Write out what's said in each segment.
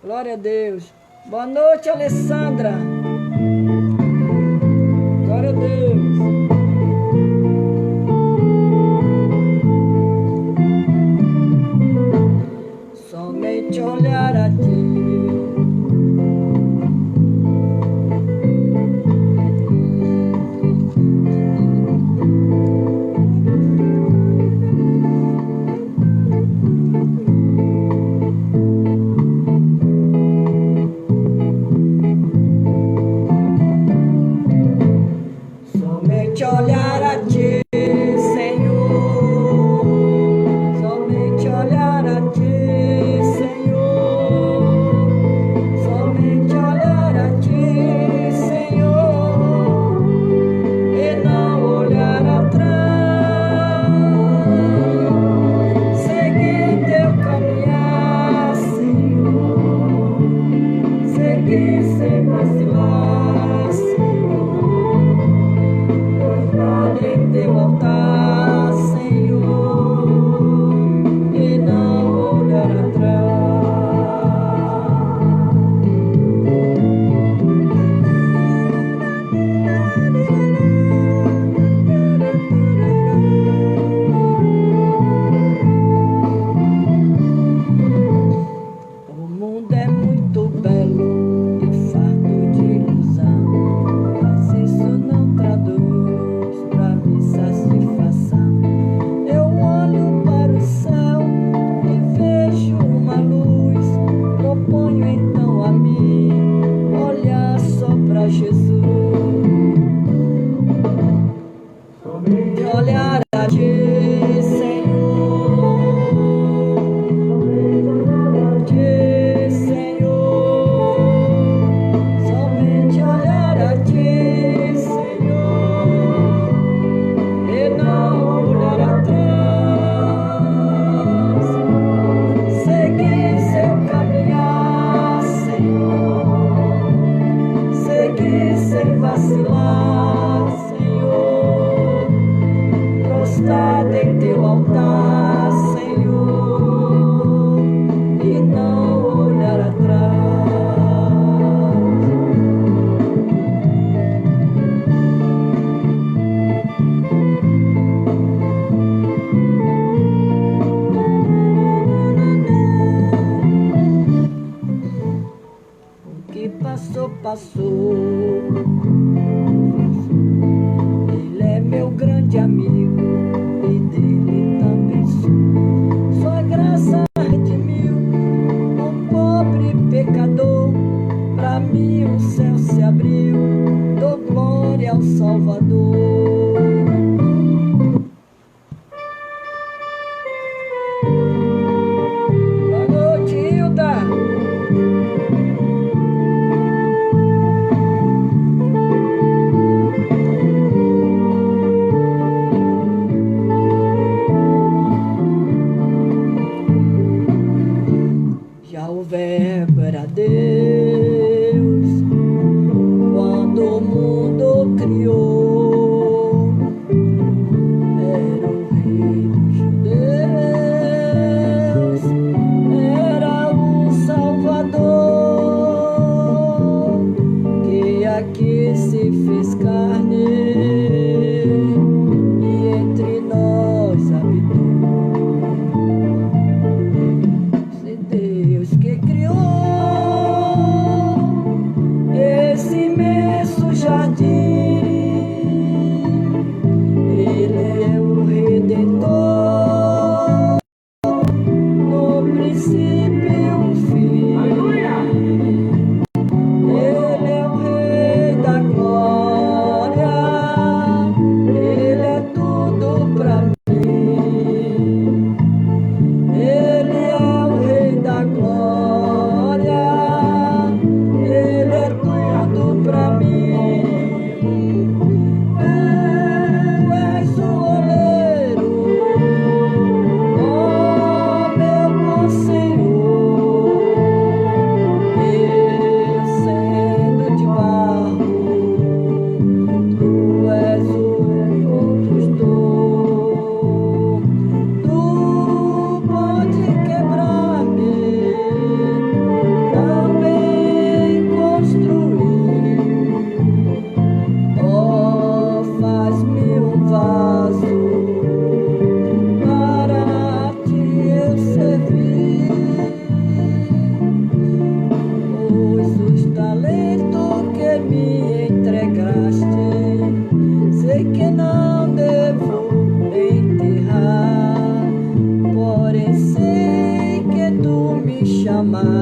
Glória a Deus. Boa noite, Alessandra. Glória a Deus. Somente olhar a ti. Somente olhar a ti, Senhor. Somente olhar a ti, Senhor. Somente olhar a ti, Senhor. E não olhar atrás. Seguir teu caminhar, Senhor. Seguir sem vacilar, Senhor. Em teu altar, Senhor, e não olhar atrás. O mundo é muito belo e farto de ilusão, mas isso não traduz pra minha satisfação. Eu olho para o céu e vejo uma luz. Proponho então a mim olhar só pra Jesus. De olhar a ti, Senhor. Ti, Senhor. Somente olhar a ti, Senhor. E não olhar atrás. Seguir seu caminhar, Senhor. Seguir sem vacilar, Senhor. Prostrado em teu altar, Senhor. E não olhar atrás. O que passou, passou. Ele é meu grande amigo e dele também sou. Sua graça redimiu um pobre pecador. Pra mim o céu se abriu. Dou glória ao Salvador. Boa noite, Hilda. Já o verbo era Deus quando o mundo criou. Era o rei dos judeus, era o Salvador que aqui se fez carne e entre nós habitou. Se Deus que criou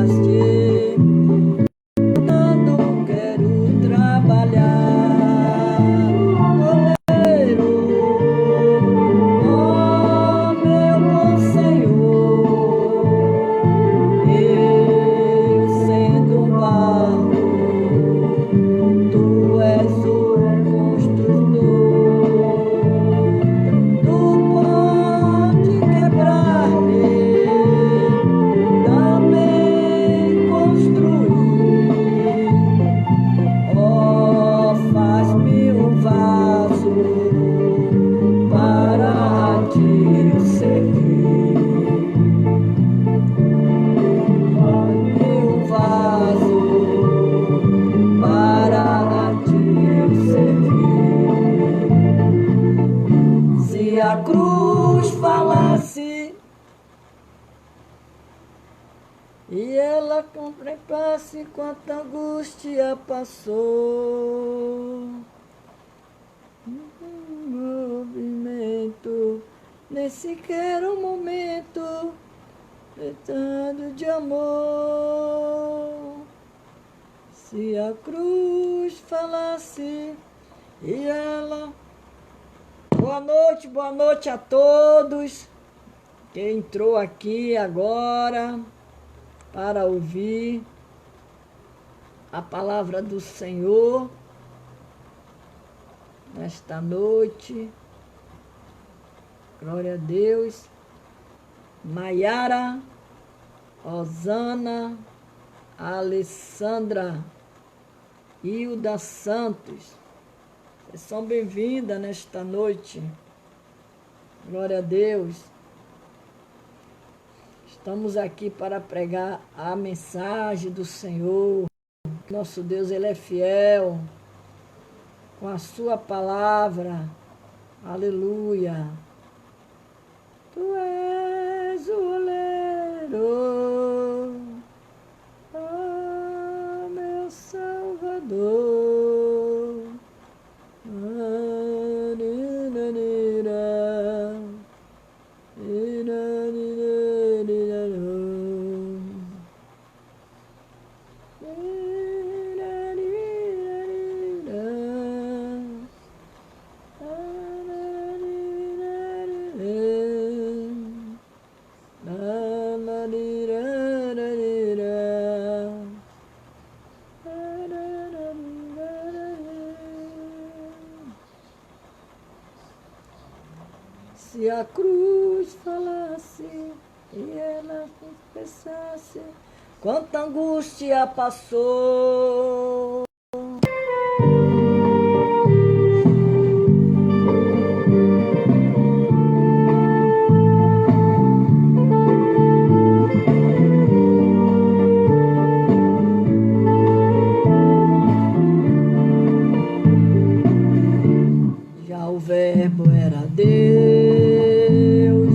deixaste. Quando quero trabalhar, oleiro, ó meu bom Senhor, eu sendo um barro, tu és o construtor do ponte quebrar-me, também construir. Ó, faz-me um vaso para a ti servir. Faz-me um vaso para a ti servir. Se a cruz falasse e ela contemplasse quanta angústia passou, movimento, nem sequer um momento, tentando de amor. Se a cruz falasse e ela... Boa noite a todos que entrou aqui agora para ouvir a palavra do Senhor nesta noite. Glória a Deus. Maiara, Osana, Alessandra, Hilda Santos, vocês são bem-vindas nesta noite. Glória a Deus. Estamos aqui para pregar a mensagem do Senhor. Nosso Deus, Ele é fiel com a sua palavra. Aleluia. Tu és o oleiro, ó meu Salvador. Se a cruz falasse e ela confessasse quanta angústia passou, já o verbo era Deus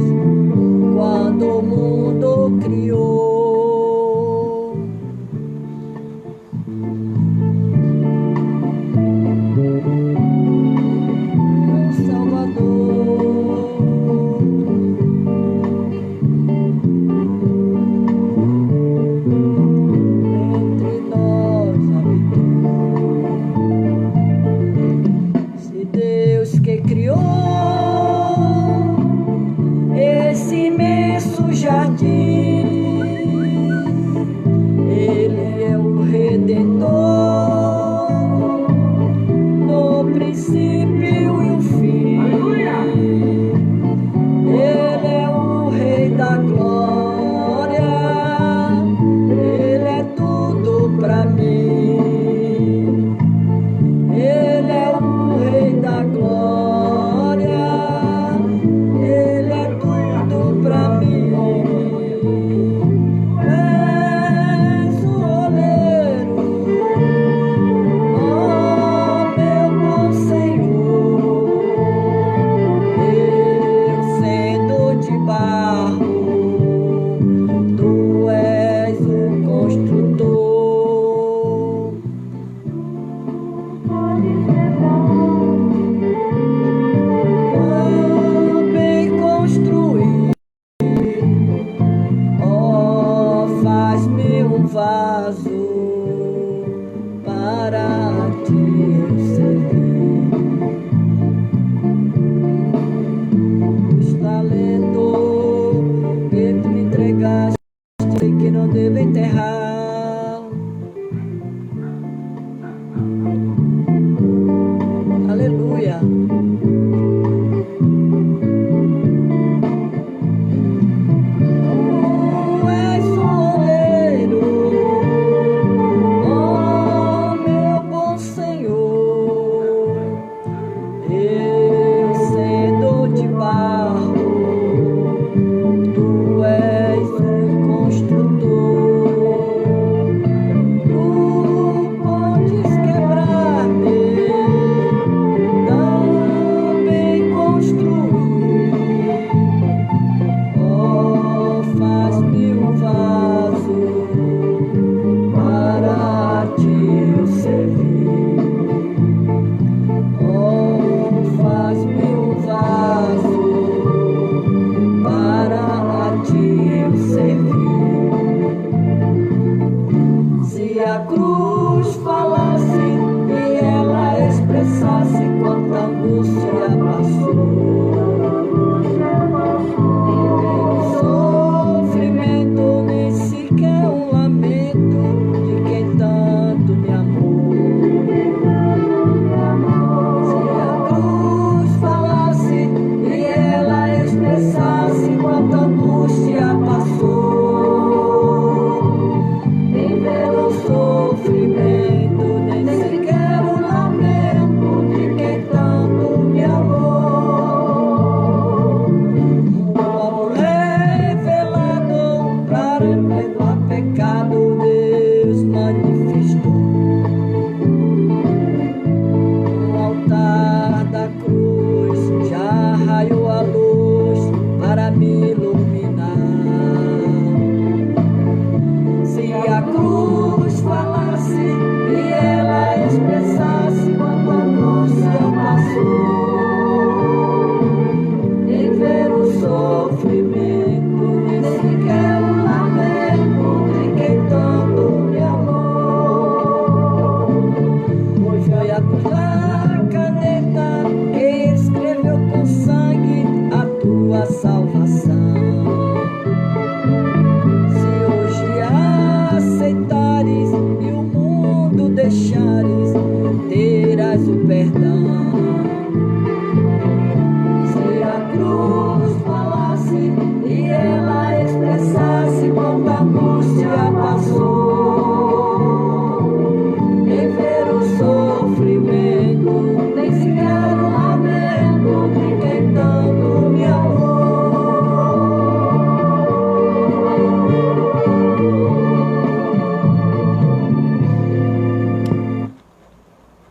quando o mundo criou. vaso, para ti eu servir. Os talentos que tu me entregaste, que não devo enterrar. Aleluia.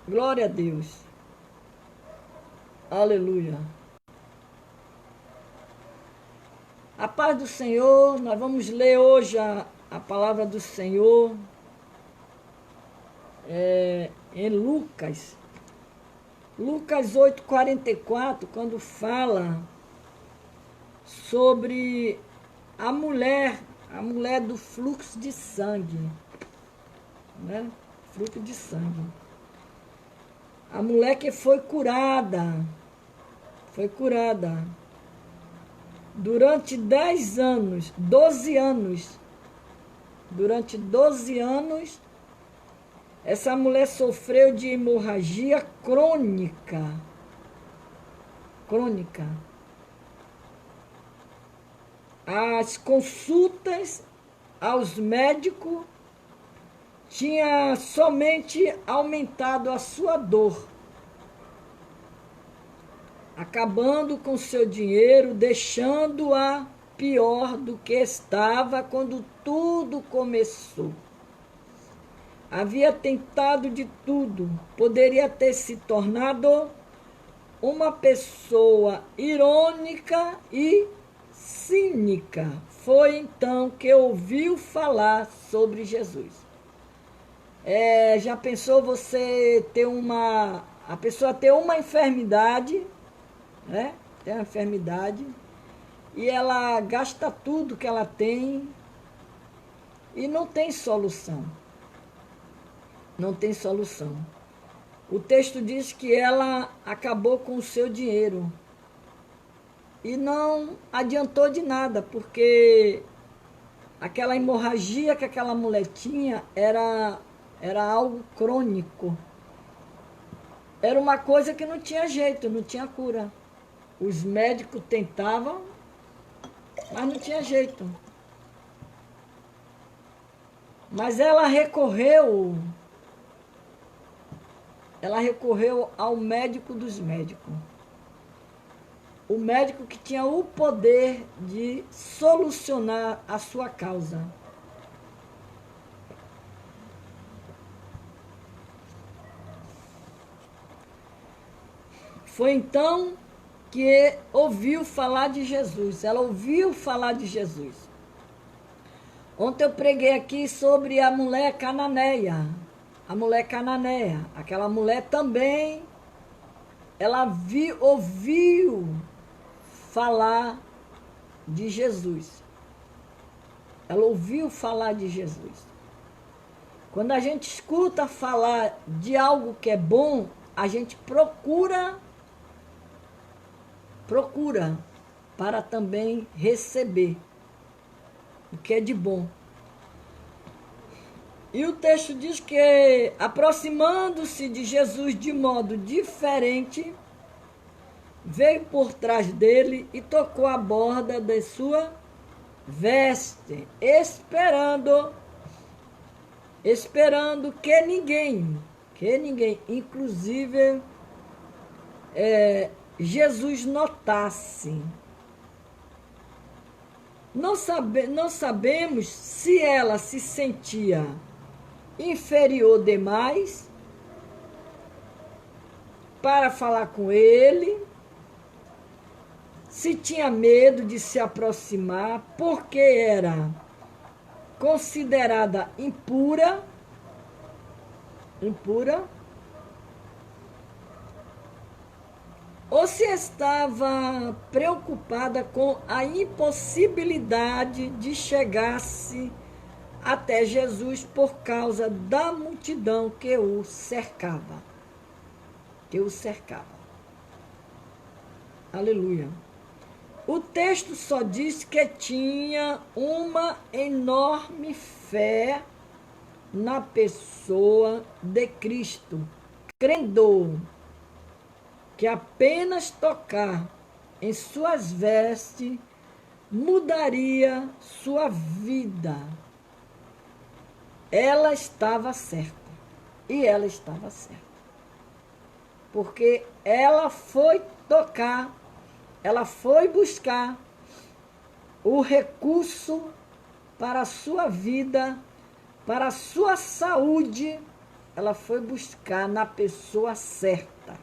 Glória a Deus. Aleluia. A paz do Senhor, nós vamos ler hoje a palavra do Senhor em Lucas. Lucas 8:44, quando fala sobre a mulher do fluxo de sangue, né? Fluxo de sangue. A mulher que foi curada durante 10 anos, 12 anos. Durante 12 anos, essa mulher sofreu de hemorragia crônica. As consultas aos médicos tinha somente aumentado a sua dor, acabando com seu dinheiro, deixando-a pior do que estava quando tudo começou. Havia tentado de tudo, poderia ter se tornado uma pessoa irônica e cínica. Foi então que ouviu falar sobre Jesus. Já pensou você ter a pessoa ter uma enfermidade, né? Tem uma enfermidade, e ela gasta tudo que ela tem, E não tem solução. Não tem solução. O texto diz que ela acabou com o seu dinheiro. E não adiantou de nada, porque aquela hemorragia que aquela mulher tinha era algo crônico. Era uma coisa que não tinha jeito, não tinha cura. Os médicos tentavam, mas não tinha jeito. Mas ela recorreu ao médico dos médicos. O médico que tinha o poder de solucionar a sua causa. Foi então que ouviu falar de Jesus. Ela ouviu falar de Jesus. Ontem eu preguei aqui sobre a mulher cananeia. A mulher cananeia. Aquela mulher também, ela ouviu falar de Jesus. Ela ouviu falar de Jesus. Quando a gente escuta falar de algo que é bom, a gente procura para também receber o que é de bom. E o texto diz que, aproximando-se de Jesus de modo diferente, veio por trás dele e tocou a borda de sua veste, esperando que ninguém, inclusive Jesus notasse. Não sabemos se ela se sentia inferior demais para falar com ele, se tinha medo de se aproximar porque era considerada impura, ou se estava preocupada com a impossibilidade de chegar-se até Jesus por causa da multidão que o cercava. Aleluia. O texto só diz que tinha uma enorme fé na pessoa de Cristo, crendo que apenas tocar em suas vestes mudaria sua vida. Ela estava certa. E ela estava certa. Porque ela foi tocar, ela foi buscar o recurso para a sua vida, para a sua saúde. Ela foi buscar na pessoa certa.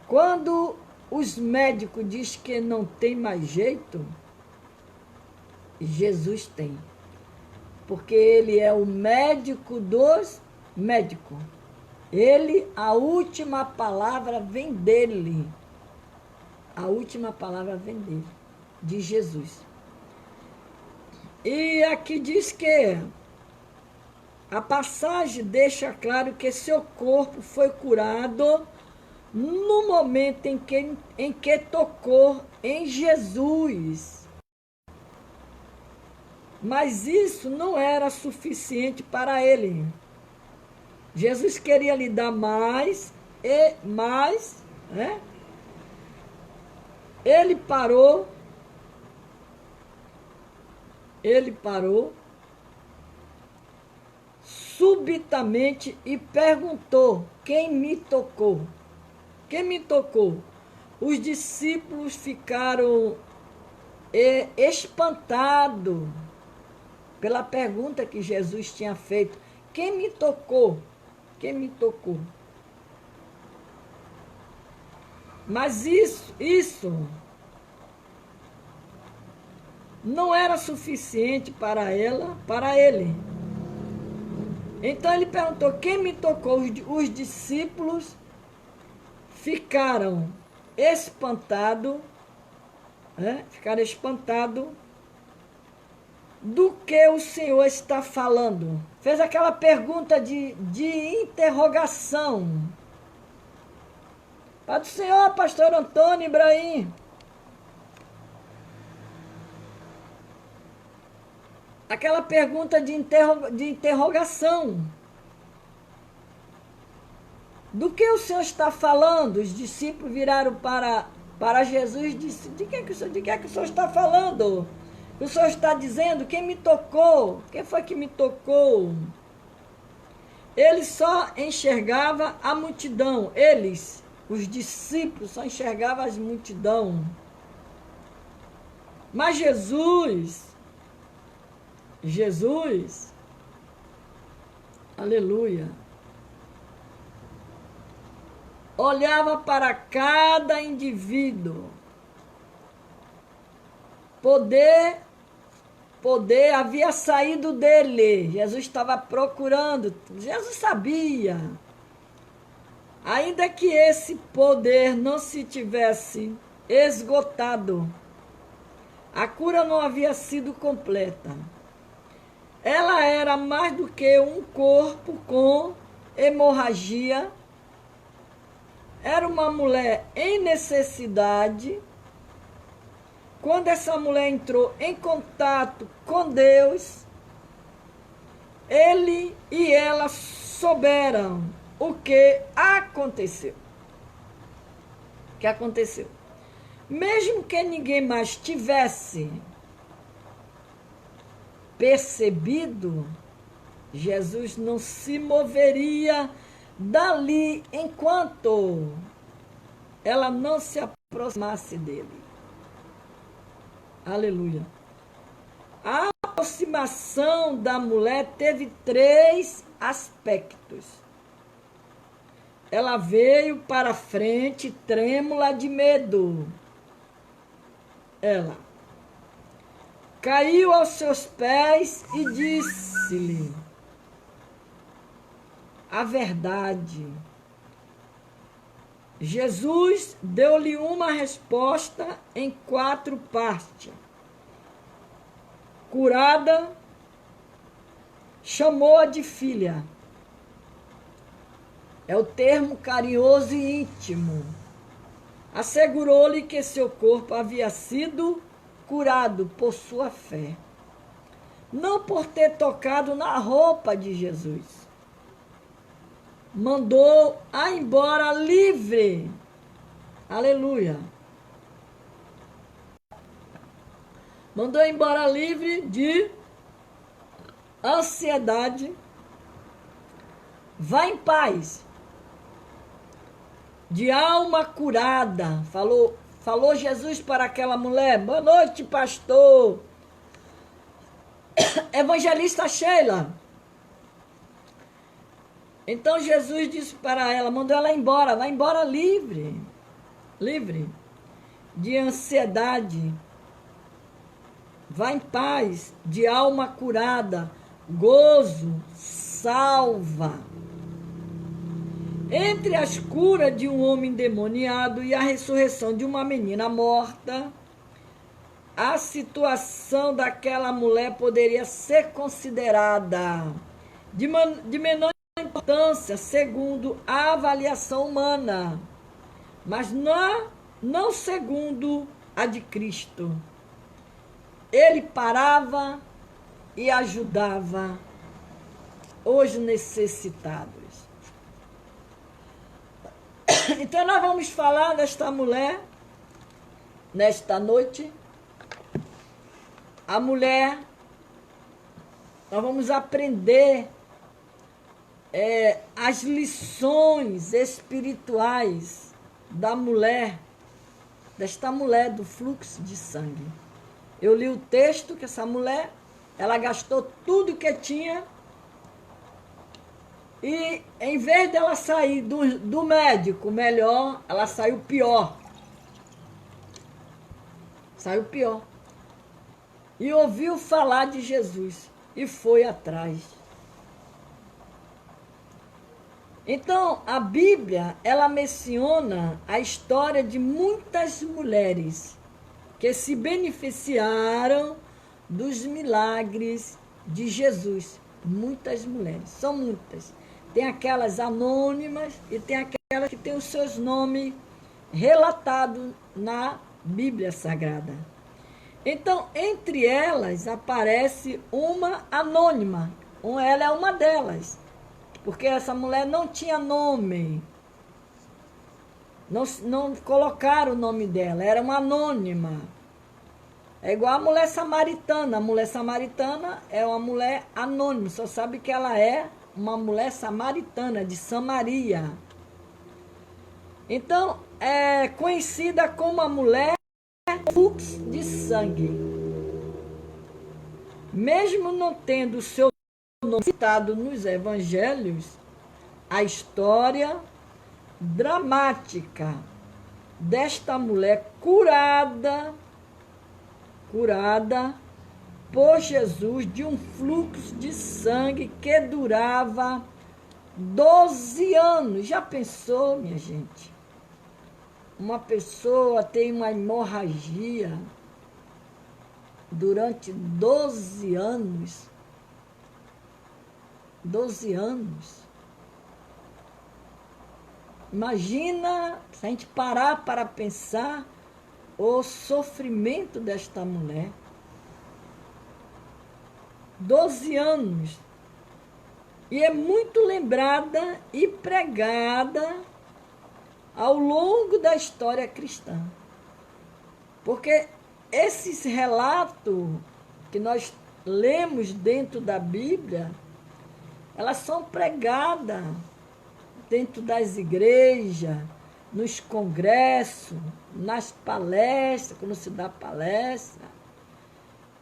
Quando os médicos dizem que não tem mais jeito, Jesus tem. Porque ele é o médico dos médicos. Ele, a última palavra vem dele. A última palavra vem dele, de Jesus. E aqui diz que a passagem deixa claro que seu corpo foi curado no momento em que tocou em Jesus. Mas isso não era suficiente para ele. Jesus queria lhe dar mais e mais, né? Ele parou subitamente e perguntou: quem me tocou? Quem me tocou? Os discípulos ficaram espantados pela pergunta que Jesus tinha feito. Quem me tocou? Quem me tocou? Mas isso não era suficiente para ele. Então ele perguntou: quem me tocou? Os discípulos ficaram espantados, do que o Senhor está falando. Fez aquela pergunta de interrogação. Pai do Senhor, pastor Antônio Ibrahim. Aquela pergunta de interrogação. Do que o Senhor está falando? Os discípulos viraram para Jesus e disseram, de que é que o Senhor está falando? O Senhor está dizendo, quem me tocou? Quem foi que me tocou? Ele só enxergava a multidão. Eles, os discípulos, só enxergavam as multidão. Mas Jesus, aleluia, olhava para cada indivíduo. Poder havia saído dele. Jesus estava procurando. Jesus sabia. Ainda que esse poder não se tivesse esgotado, a cura não havia sido completa. Ela era mais do que um corpo com hemorragia. Era uma mulher em necessidade. Quando essa mulher entrou em contato com Deus, ele e ela souberam o que aconteceu. O que aconteceu? Mesmo que ninguém mais tivesse percebido, Jesus não se moveria dali enquanto ela não se aproximasse dele. Aleluia. A aproximação da mulher teve 3 aspectos. Ela veio para frente trêmula de medo. Ela caiu aos seus pés e disse-lhe a verdade. Jesus deu-lhe uma resposta em 4 partes. Curada, chamou-a de filha. É o termo carinhoso e íntimo. Assegurou-lhe que seu corpo havia sido curado por sua fé. Não por ter tocado na roupa de Jesus. Mandou-a embora livre. Aleluia. Mandou-a embora livre de ansiedade. Vá em paz. De alma curada. Falou Jesus para aquela mulher. Boa noite, pastor. Evangelista Sheila. Então Jesus disse para ela, mandou ela embora, vai embora livre, de ansiedade, vá em paz, de alma curada, gozo, salva. Entre as curas de um homem endemoniado e a ressurreição de uma menina morta, a situação daquela mulher poderia ser considerada de menor importância, segundo a avaliação humana, mas não segundo a de Cristo. Ele parava e ajudava os necessitados. Então nós vamos falar desta mulher, nesta noite. A mulher, nós vamos aprender as lições espirituais da mulher, desta mulher do fluxo de sangue. Eu li o texto que essa mulher, ela gastou tudo que tinha e em vez dela sair do médico melhor, ela saiu pior. Saiu pior. E ouviu falar de Jesus e foi atrás. Então, a Bíblia, ela menciona a história de muitas mulheres que se beneficiaram dos milagres de Jesus. Muitas mulheres, são muitas. Tem aquelas anônimas e tem aquelas que têm os seus nomes relatados na Bíblia Sagrada. Então, entre elas, aparece uma anônima. Ela é uma delas, porque essa mulher não tinha nome. Não colocaram o nome dela, era uma anônima. É igual a mulher samaritana. A mulher samaritana é uma mulher anônima, só sabe que ela é uma mulher samaritana, de Samaria. Então, é conhecida como a mulher fluxo de sangue. Mesmo não tendo o seu nome citado nos evangelhos, a história dramática desta mulher curada por Jesus de um fluxo de sangue que durava 12 anos. Já pensou, minha gente? Uma pessoa tem uma hemorragia durante 12 anos. 12 anos. Imagina, se a gente parar para pensar, o sofrimento desta mulher. 12 anos. E é muito lembrada e pregada ao longo da história cristã. Porque esses relatos que nós lemos dentro da Bíblia, elas são pregadas dentro das igrejas, nos congressos, nas palestras, quando se dá palestra.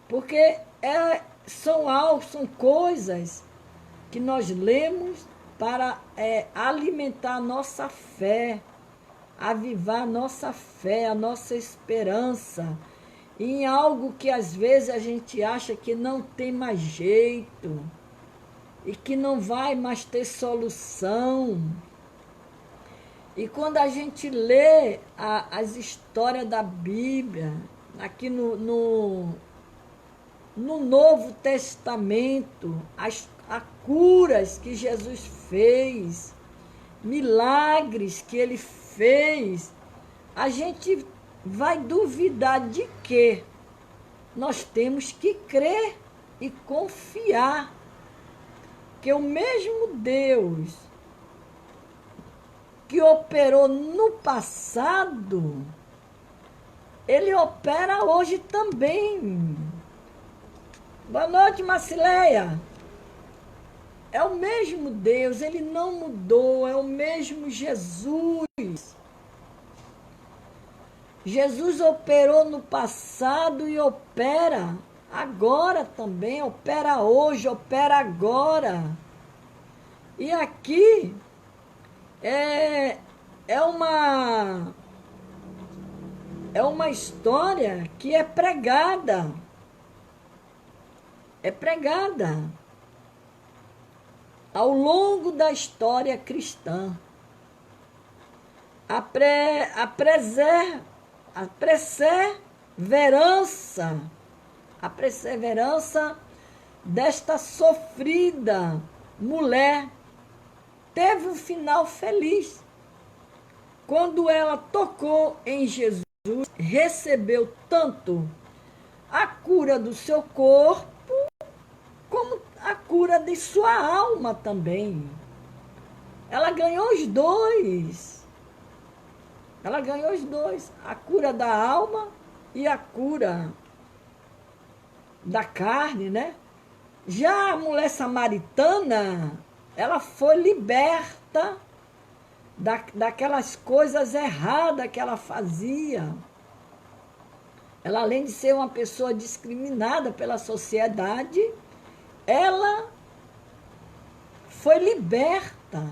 Porque são coisas que nós lemos para alimentar a nossa fé, avivar a nossa fé, a nossa esperança em algo que às vezes a gente acha que não tem mais jeito e que não vai mais ter solução. E quando a gente lê as histórias da Bíblia, aqui no Novo Testamento, as curas que Jesus fez, milagres que ele fez, a gente vai duvidar de quê? Nós temos que crer e confiar que o mesmo Deus que operou no passado, ele opera hoje também. Boa noite, Marcileia. É o mesmo Deus, ele não mudou, é o mesmo Jesus. Jesus operou no passado e opera agora também, opera hoje, opera agora. E aqui é uma história que é pregada. É pregada ao longo da história cristã. A perseverança desta sofrida mulher teve um final feliz. Quando ela tocou em Jesus, recebeu tanto a cura do seu corpo, como a cura de sua alma também. Ela ganhou os dois. Ela ganhou os dois. A cura da alma e a cura da carne, né? Já a mulher samaritana, ela foi liberta daquelas coisas erradas que ela fazia. Ela, além de ser uma pessoa discriminada pela sociedade, ela foi liberta.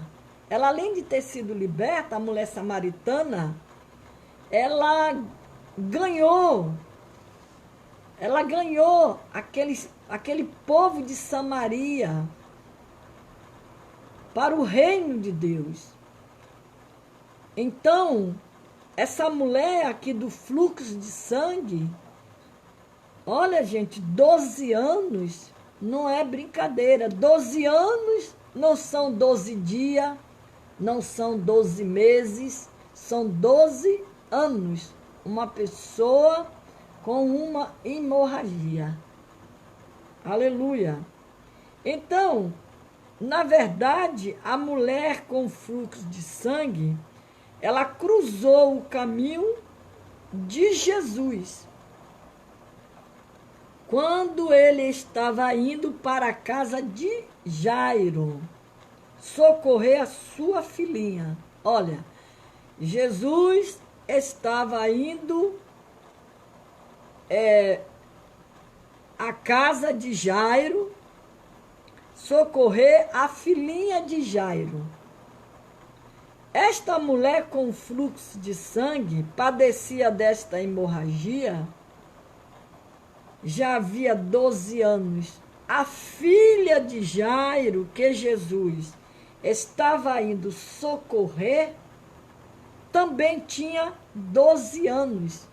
Ela, além de ter sido liberta, a mulher samaritana, ela ganhou aquele povo de Samaria para o reino de Deus. Então, essa mulher aqui do fluxo de sangue, Olha, gente, 12 anos não é brincadeira. 12 anos não são 12 dias, não são 12 meses, são 12 anos. Uma pessoa com uma hemorragia. Aleluia. Então, na verdade, a mulher com fluxo de sangue, ela cruzou o caminho de Jesus quando ele estava indo para a casa de Jairo socorrer a sua filhinha. Olha, Jesus estava indo à casa de Jairo socorrer a filhinha de Jairo. Esta mulher com fluxo de sangue padecia desta hemorragia já havia 12 anos. A filha de Jairo, que Jesus estava indo socorrer, também tinha 12 anos.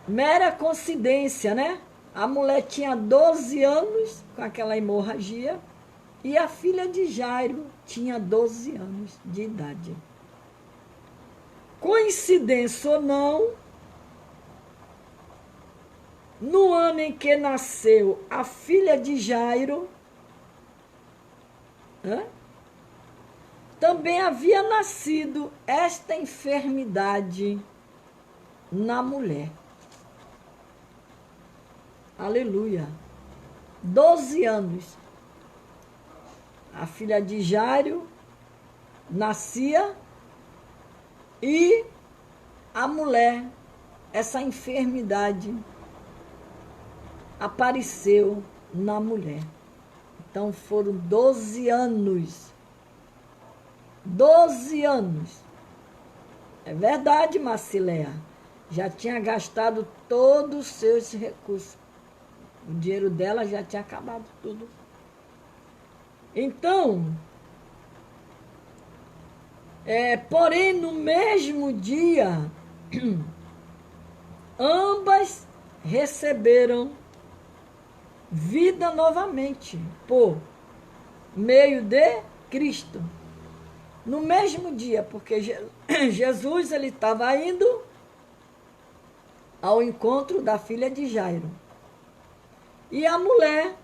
Mera coincidência, né? A mulher tinha 12 anos com aquela hemorragia e a filha de Jairo tinha 12 anos de idade. Coincidência ou não, no ano em que nasceu a filha de Jairo, também havia nascido esta enfermidade na mulher. Aleluia. 12 anos. A filha de Jairo nascia e a mulher, essa enfermidade apareceu na mulher. Então foram 12 anos. 12 anos. É verdade, Marcileia. Já tinha gastado todos os seus recursos. O dinheiro dela já tinha acabado tudo. Então, porém, no mesmo dia, ambas receberam vida novamente, por meio de Cristo. No mesmo dia, porque Jesus ele estava indo ao encontro da filha de Jairo. E a mulher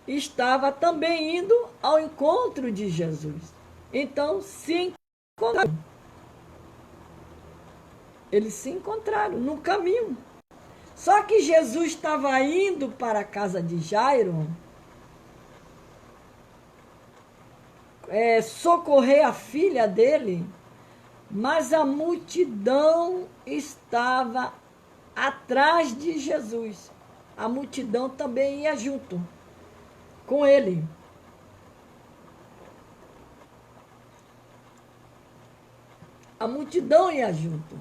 estava também indo ao encontro de Jesus. Então, se encontraram. Eles se encontraram no caminho. Só que Jesus estava indo para a casa de Jairo, socorrer a filha dele, mas a multidão estava atrás de Jesus. A multidão também ia junto com ele. A multidão ia junto.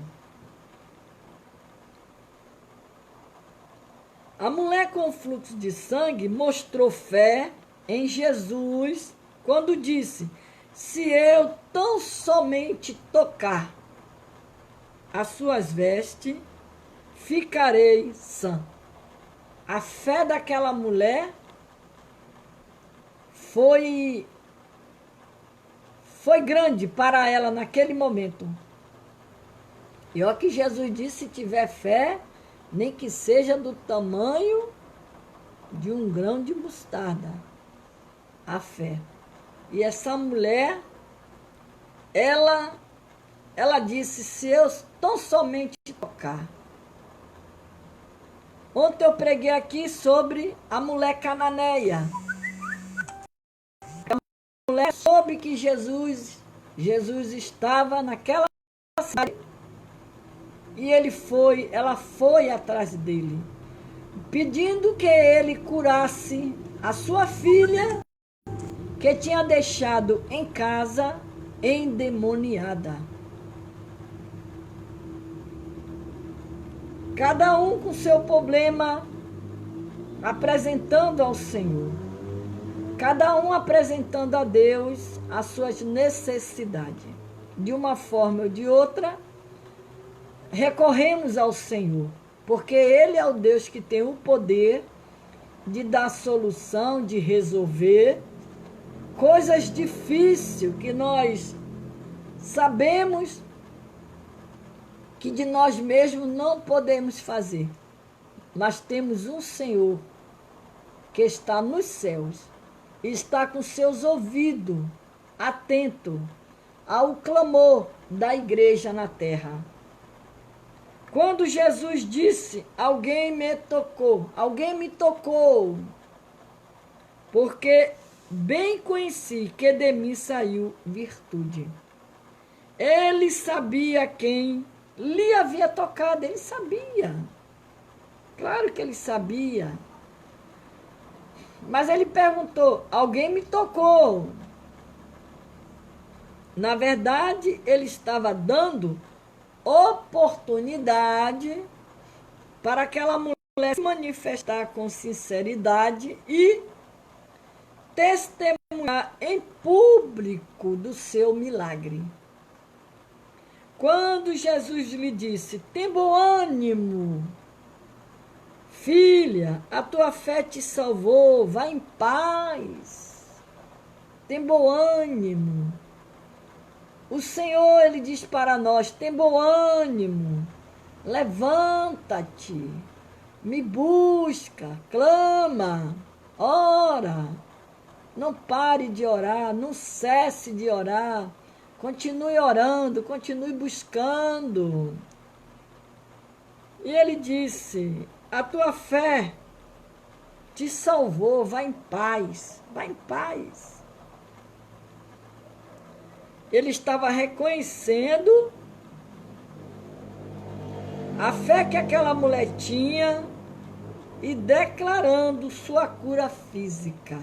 A mulher com fluxo de sangue mostrou fé em Jesus quando disse: se eu tão somente tocar as suas vestes, ficarei sã. A fé daquela mulher foi grande para ela naquele momento. E olha que Jesus disse: se tiver fé, nem que seja do tamanho de um grão de mostarda, a fé. E essa mulher, ela disse: se eu tão somente tocar. Ontem eu preguei aqui sobre a mulher cananeia. A mulher soube que Jesus estava naquela cidade. E ela foi atrás dele, pedindo que ele curasse a sua filha, que tinha deixado em casa endemoniada. Cada um com seu problema, apresentando ao Senhor. Cada um apresentando a Deus as suas necessidades. De uma forma ou de outra, recorremos ao Senhor, porque Ele é o Deus que tem o poder de dar solução, de resolver coisas difíceis que nós sabemos que de nós mesmos não podemos fazer. Mas temos um Senhor que está nos céus e está com seus ouvidos atentos ao clamor da igreja na terra. Quando Jesus disse, alguém me tocou, porque bem conheci que de mim saiu virtude. Ele sabia quem lhe havia tocado, ele sabia. Claro que ele sabia. Mas ele perguntou, alguém me tocou? Na verdade, ele estava dando oportunidade para aquela mulher se manifestar com sinceridade e testemunhar em público do seu milagre. Quando Jesus lhe disse, tem bom ânimo, filha, a tua fé te salvou, vá em paz, tem bom ânimo. O Senhor, Ele diz para nós, tem bom ânimo, levanta-te, me busca, clama, ora, não pare de orar, não cesse de orar, continue orando, continue buscando. E Ele disse, a tua fé te salvou, vá em paz, vá em paz. Ele estava reconhecendo a fé que aquela mulher tinha e declarando sua cura física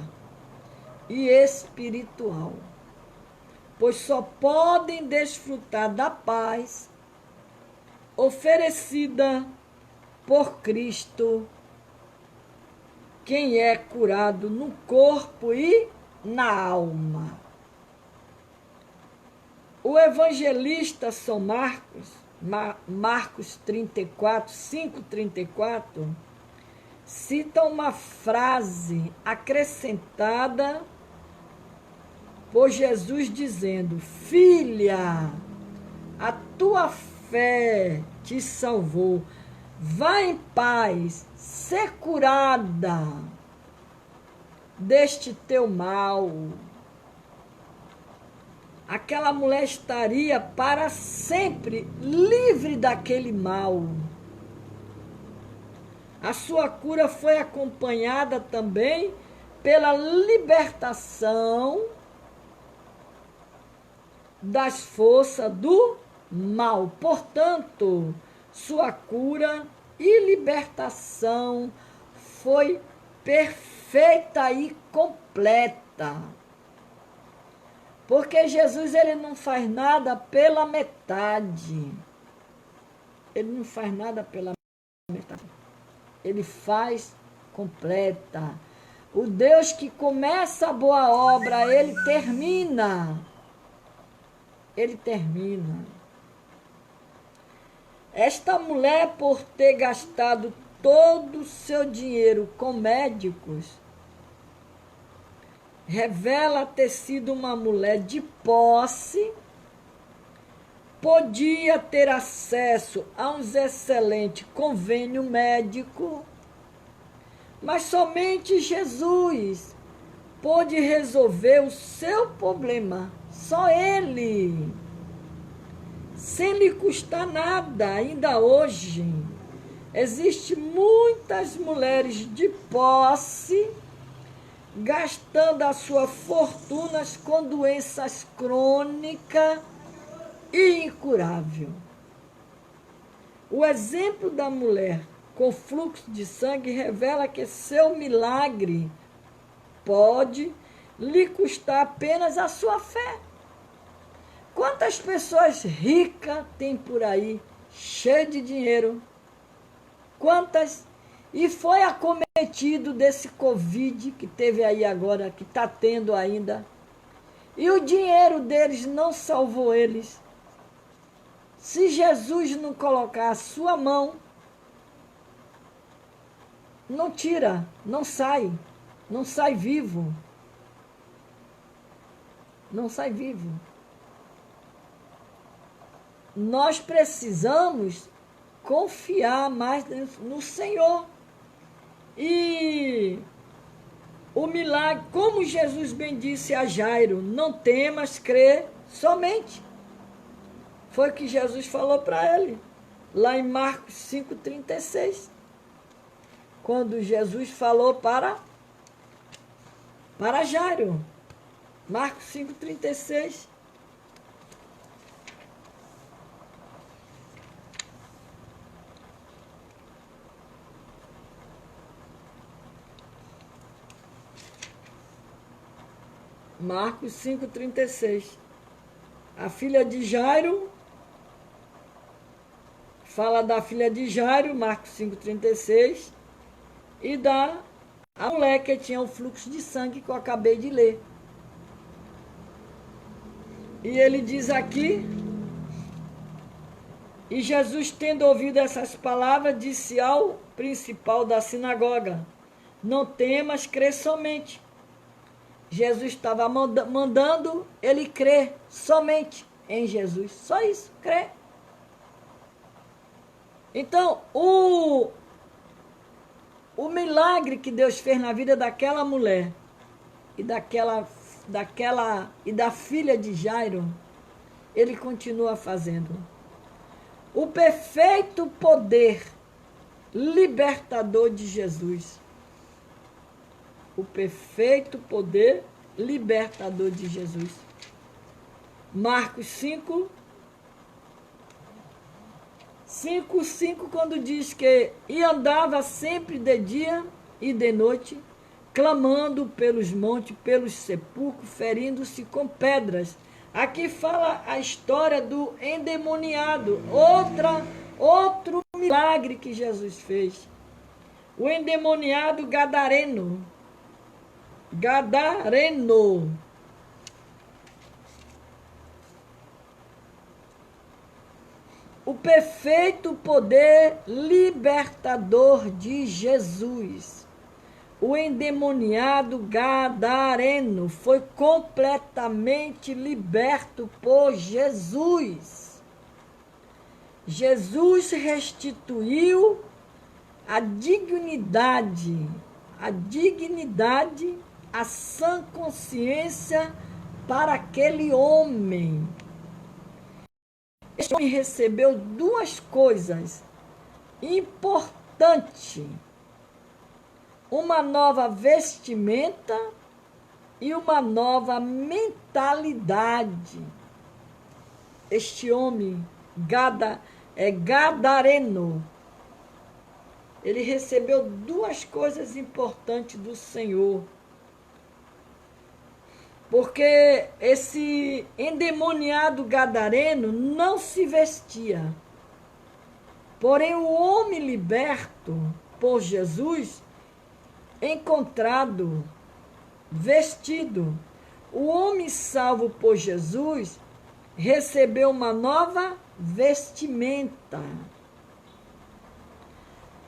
e espiritual. Pois só podem desfrutar da paz oferecida por Cristo quem é curado no corpo e na alma. O evangelista São Marcos, Marcos 34, 5:34, cita uma frase acrescentada por Jesus dizendo, filha, a tua fé te salvou, vá em paz, ser curada deste teu mal. Aquela mulher estaria para sempre livre daquele mal. A sua cura foi acompanhada também pela libertação das forças do mal. Portanto, sua cura e libertação foi perfeita e completa. Porque Jesus, ele não faz nada pela metade. Ele não faz nada pela metade. Ele faz completa. O Deus que começa a boa obra, ele termina. Ele termina. Esta mulher, por ter gastado todo o seu dinheiro com médicos, revela ter sido uma mulher de posse, podia ter acesso a um excelente convênio médico, mas somente Jesus pôde resolver o seu problema, só Ele, sem lhe custar nada. Ainda hoje, existem muitas mulheres de posse gastando as suas fortunas com doenças crônicas e incuráveis. O exemplo da mulher com fluxo de sangue revela que seu milagre pode lhe custar apenas a sua fé. Quantas pessoas ricas tem por aí, cheias de dinheiro? Quantas? E foi acometido desse Covid que teve aí agora, que está tendo ainda. E o dinheiro deles não salvou eles. Se Jesus não colocar a sua mão, não tira, não sai vivo. Não sai vivo. Nós precisamos confiar mais no Senhor. E o milagre, como Jesus bem disse a Jairo, não temas, crê somente. Foi o que Jesus falou para ele, lá em Marcos 5,36. Quando Jesus falou para Jairo. Marcos 5,36. Marcos 5,36. A filha de Jairo, fala da filha de Jairo, Marcos 5,36, e da a mulher que tinha o fluxo de sangue que eu acabei de ler. E ele diz aqui, e Jesus, tendo ouvido essas palavras, disse ao principal da sinagoga, não temas, crê somente. Jesus estava mandando ele crer somente em Jesus. Só isso, crer. Então, o milagre que Deus fez na vida daquela mulher e da filha de Jairo, ele continua fazendo. O perfeito poder libertador de Jesus. O perfeito poder libertador de Jesus. Marcos 5, 5, quando diz que e andava sempre de dia e de noite, clamando pelos montes, pelos sepulcros, ferindo-se com pedras. Aqui fala a história do endemoniado, outro milagre que Jesus fez. O endemoniado gadareno. O perfeito poder libertador de Jesus. O endemoniado gadareno foi completamente liberto por Jesus. Jesus restituiu a dignidade, a sã consciência para aquele homem. Este homem recebeu duas coisas importantes: uma nova vestimenta e uma nova mentalidade. Este homem gadareno, ele recebeu duas coisas importantes do Senhor. Porque esse endemoniado gadareno não se vestia. Porém, o homem liberto por Jesus, encontrado, vestido, o homem salvo por Jesus, recebeu uma nova vestimenta.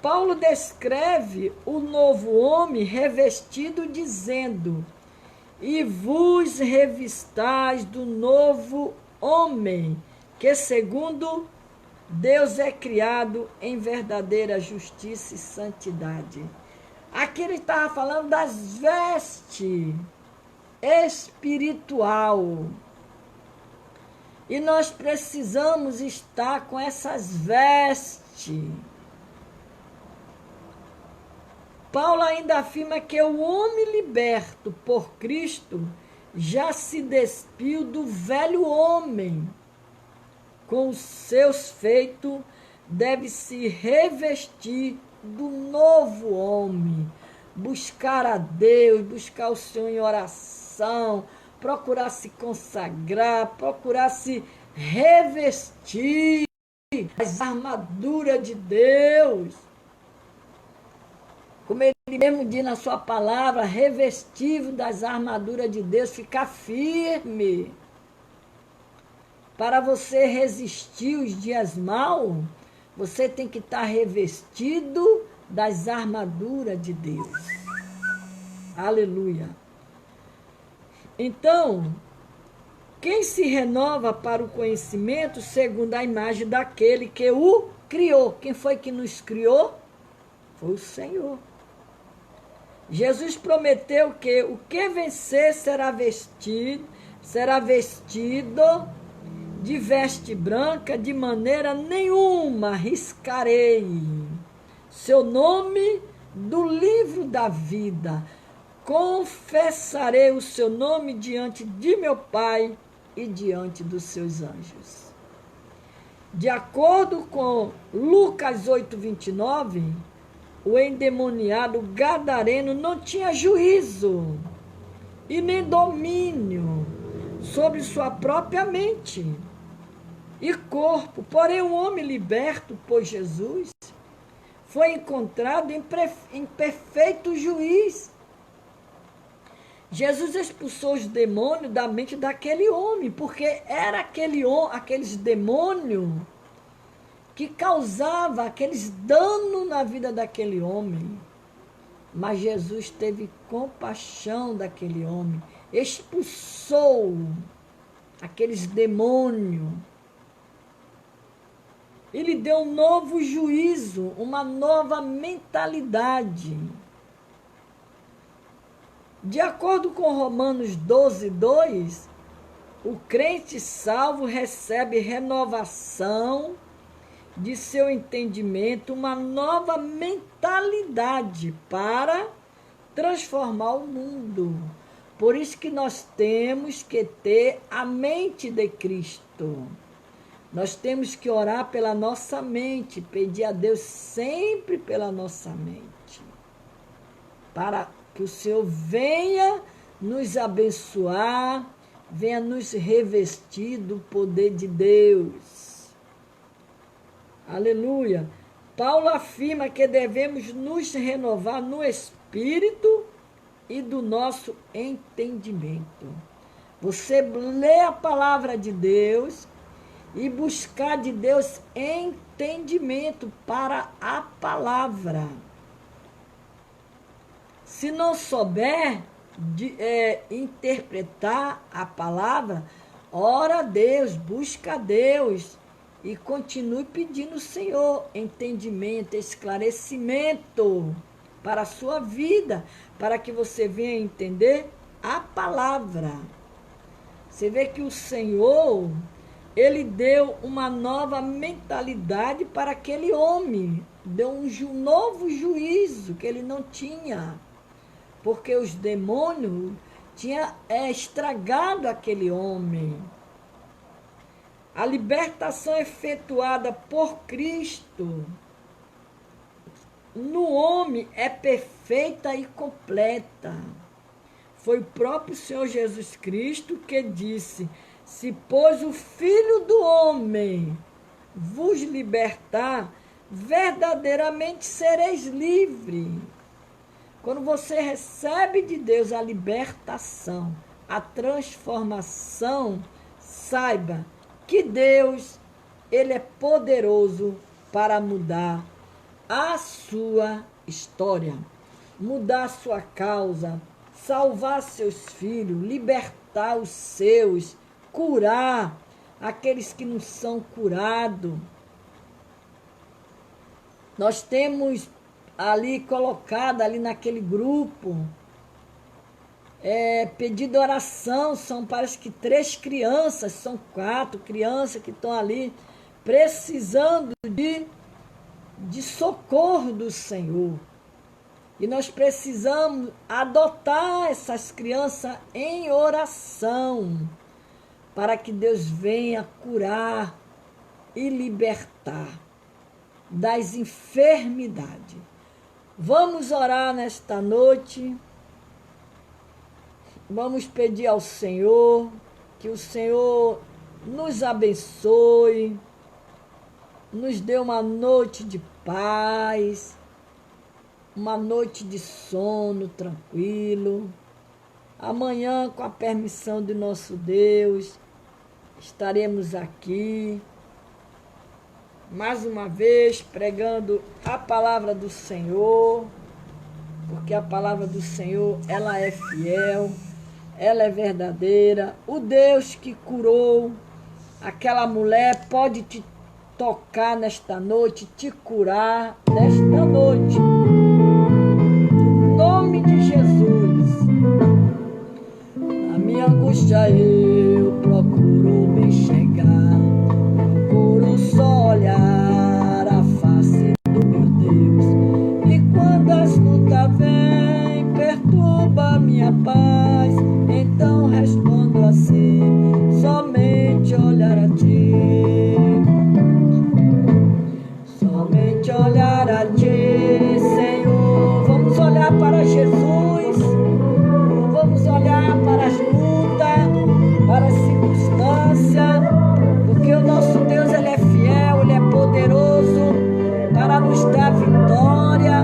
Paulo descreve o novo homem revestido dizendo: e vos revistais do novo homem, que segundo Deus é criado em verdadeira justiça e santidade. Aqui ele estava falando das vestes espiritual. E nós precisamos estar com essas vestes. Paulo ainda afirma que o homem liberto por Cristo já se despiu do velho homem. Com os seus feitos, deve se revestir do novo homem. Buscar a Deus, buscar o Senhor em oração, procurar se consagrar, procurar se revestir das armaduras de Deus. Como ele mesmo diz na sua palavra, revestivo das armaduras de Deus, ficar firme. Para você resistir os dias maus, você tem que estar revestido das armaduras de Deus. Aleluia. Então, quem se renova para o conhecimento segundo a imagem daquele que o criou? Quem foi que nos criou? Foi o Senhor. Jesus prometeu que o que vencer será vestido de veste branca, de maneira nenhuma riscarei seu nome do livro da vida. Confessarei o seu nome diante de meu Pai e diante dos seus anjos. De acordo com Lucas 8:29, o endemoniado gadareno não tinha juízo e nem domínio sobre sua própria mente e corpo. Porém, o homem liberto por Jesus foi encontrado em perfeito juízo. Jesus expulsou os demônios da mente daquele homem, porque era aqueles demônios que causavam aqueles danos na vida daquele homem. Mas Jesus teve compaixão daquele homem, expulsou aqueles demônios. Ele deu um novo juízo, uma nova mentalidade. De acordo com Romanos 12:2, o crente salvo recebe renovação de seu entendimento, uma nova mentalidade para transformar o mundo. Por isso que nós temos que ter a mente de Cristo. Nós temos que orar pela nossa mente, pedir a Deus sempre pela nossa mente, para que o Senhor venha nos abençoar, venha nos revestir do poder de Deus. Aleluia. Paulo afirma que devemos nos renovar no espírito e do nosso entendimento. Você lê a palavra de Deus e buscar de Deus entendimento para a palavra. Se não souber interpretar a palavra, ora a Deus, busca a Deus e continue pedindo ao Senhor entendimento, esclarecimento para a sua vida, para que você venha entender a palavra. Você vê que o Senhor, Ele deu uma nova mentalidade para aquele homem, deu um novo juízo que ele não tinha, porque os demônios tinham estragado aquele homem. A libertação efetuada por Cristo no homem é perfeita e completa. Foi o próprio Senhor Jesus Cristo que disse: se, pois, o Filho do Homem vos libertar, verdadeiramente sereis livres. Quando você recebe de Deus a libertação, a transformação, saiba que Deus, Ele é poderoso para mudar a sua história, mudar a sua causa, salvar seus filhos, libertar os seus, curar aqueles que não são curados. Nós temos ali colocado, ali naquele grupo, pedido oração, parece que 3 crianças, são 4 crianças que estão ali precisando de socorro do Senhor. E nós precisamos adotar essas crianças em oração, para que Deus venha curar e libertar das enfermidades. Vamos orar nesta noite. Vamos pedir ao Senhor que o Senhor nos abençoe, nos dê uma noite de paz, uma noite de sono tranquilo. Amanhã, com a permissão de nosso Deus, estaremos aqui mais uma vez pregando a palavra do Senhor, porque a palavra do Senhor, ela é fiel, ela é verdadeira. O Deus que curou aquela mulher pode te tocar nesta noite, te curar nesta noite. Em nome de Jesus. Na minha angústia eu procuro me chegar, procuro só olhar a face do meu Deus. E quando as lutas vêm, perturba minha paz, então respondo assim, somente olhar a ti. Somente olhar a ti, Senhor. Vamos olhar para Jesus, vamos olhar para as lutas, para as circunstâncias, porque o nosso Deus, ele é fiel, ele é poderoso para nos dar vitória.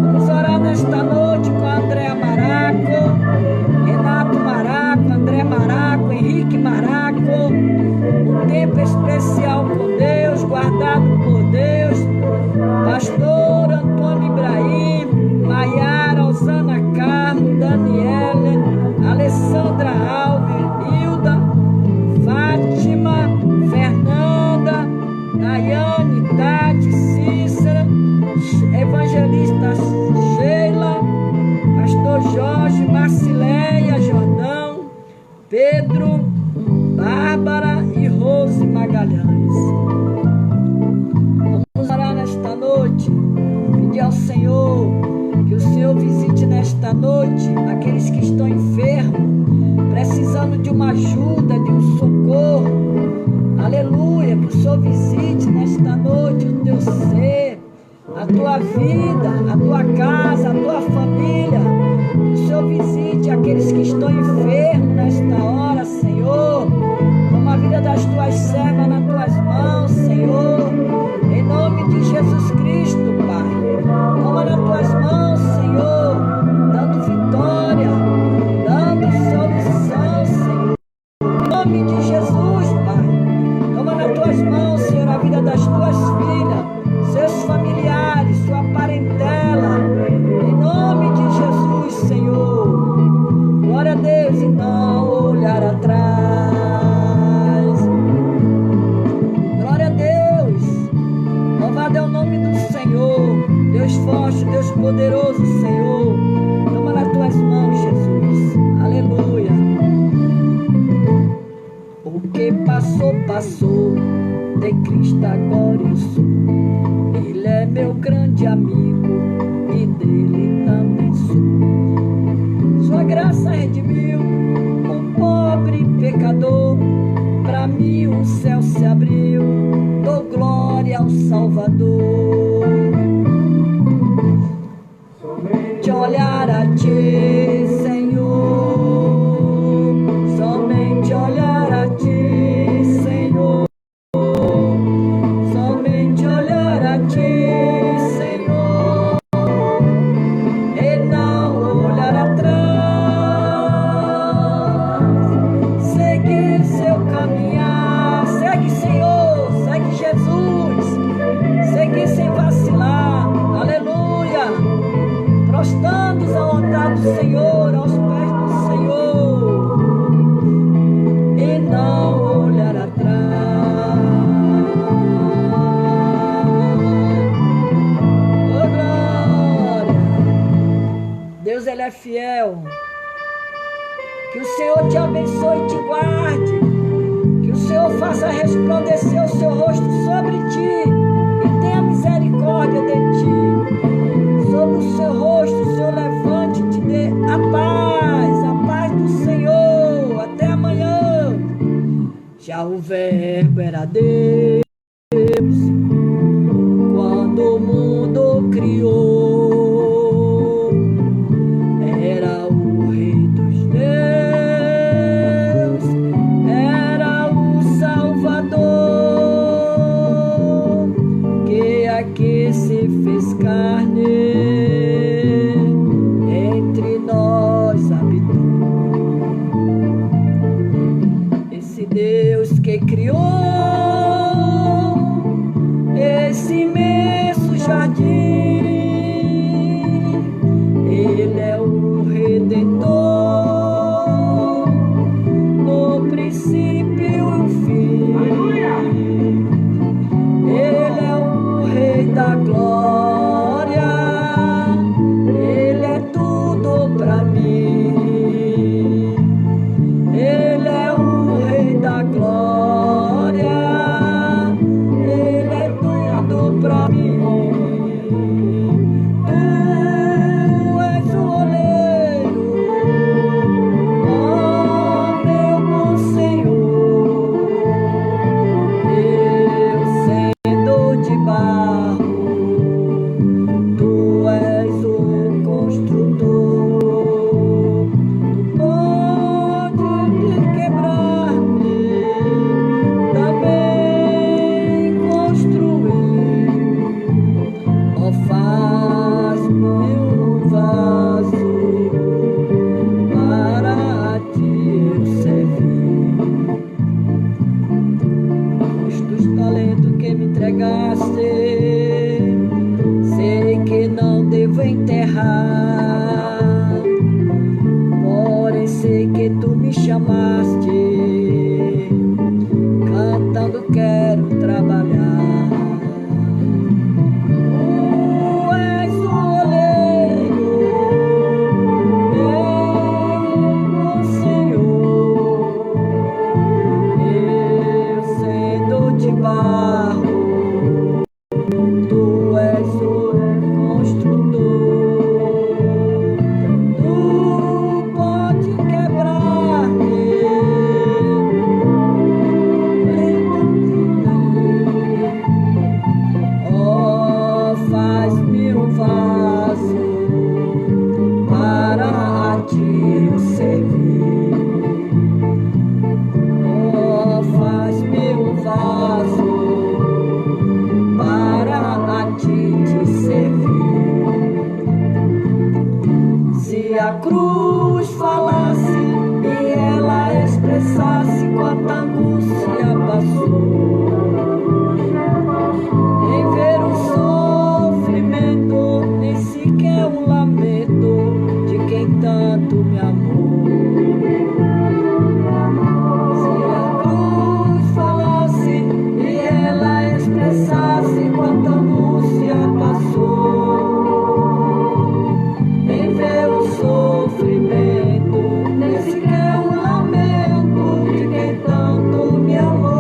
Vamos orar nesta noite com André Maraco, Renato Maraco, André Maraco, Henrique Maraco. Um tempo especial com Deus, guardado por Deus. Pastor Antônio Ibrahim, Maiara, Osana Carmo, Daniela, Alessandra Alves, Hilda, Fátima, Fernanda, Daiane, Tati, Cícera, Evangelista Sheila, Pastor Jorge, Marcileia, Jordão, Pedro, Bárbara e Rose Magalhães. Vamos orar nesta noite, pedir ao Senhor que o Senhor visite nesta noite aqueles que estão enfermos, precisando de uma ajuda, de um socorro. Aleluia, que o Senhor visite nesta noite o teu ser, a tua vida, a tua casa, a tua família. Que o Senhor visite aqueles que estão enfermos nesta hora, Senhor. Toma a vida das tuas servas nas tuas mãos, Senhor. Em nome de Jesus Cristo, Pai. Toma nas tuas mãos, Senhor, dando vitória, dando solução, Senhor. Em nome de Jesus, Pai. Toma nas tuas mãos, Senhor, a vida das tuas filhas, seus familiares, sua parentela. Em nome de Jesus, Senhor. Glória a Deus e não olhar atrás. Glória a Deus. Louvado é o nome do Senhor. Deus forte, Deus poderoso, Senhor. Toma nas tuas mãos, Jesus. Aleluia. O que passou, passou. De Cristo agora eu sou. Ele é meu grande amigo e dele também sou. Sua graça redimiu o pobre pecador. Pra mim o céu se abriu. Dou glória ao Salvador. Somente olhar a ti, Senhor. Somente olhar a ti, Senhor. Somente olhar a ti, Senhor. E não olhar atrás. Seguir seu caminhar. Segue, Senhor. Segue, Jesus. Seguir sem vacilar. Aleluia. Prostrando-os ao altar do Senhor, aos pés do Senhor, e não olhar atrás. Oh, glória! Deus, ele é fiel. Que o Senhor te abençoe e te guarde. Que o Senhor faça resplandecer o seu rosto sobre ti e tenha misericórdia de ti. Sobre o seu rosto, o Senhor levante e te dê a paz do Senhor. Até amanhã. Já o verbo era Deus, quando o mundo criou. Era o Rei dos Deus, era o Salvador, que aqui se fez carne, entre nós habitou. Esse Deus sei que tu me chamaste, cantando quero trabalhar. Tu és o oleiro, meu Senhor, eu sendo de barro, tu és o construtor. Tu pode quebrar-me, oh, faz-me um vaso para a ti servir. Oh, faz-me um vaso para a ti te servir. Se a cruz falasse e ela expressasse quanta angústia passou, em ver o sofrimento, nem sequer um lamento de quem tanto me amou. Se a cruz falasse e ela expressasse quanta angústia passou, em ver o sofrimento, nem sequer um lamento de quem tanto me amou.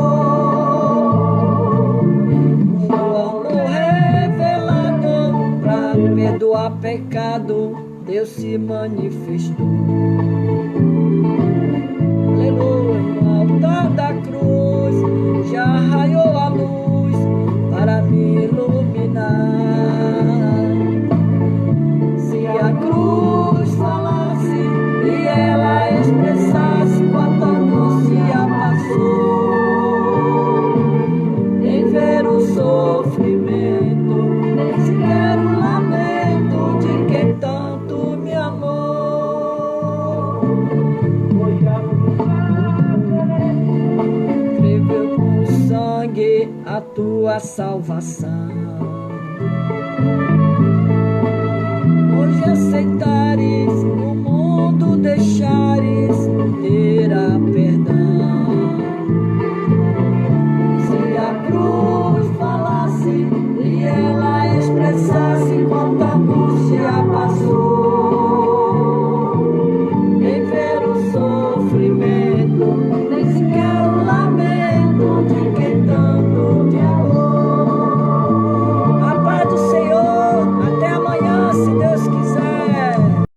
O amor revelado pra perdoar pecado, Deus se manifestou. Aleluia, no altar da cruz já raiou a luz para me iluminar. Se a cruz falasse e ela expressasse quanta angústia passou, em ver o sofrimento, nem sequer um lamento de quem tanto me amou. Escreveu com sangue a tua salvação. Hoje aceitar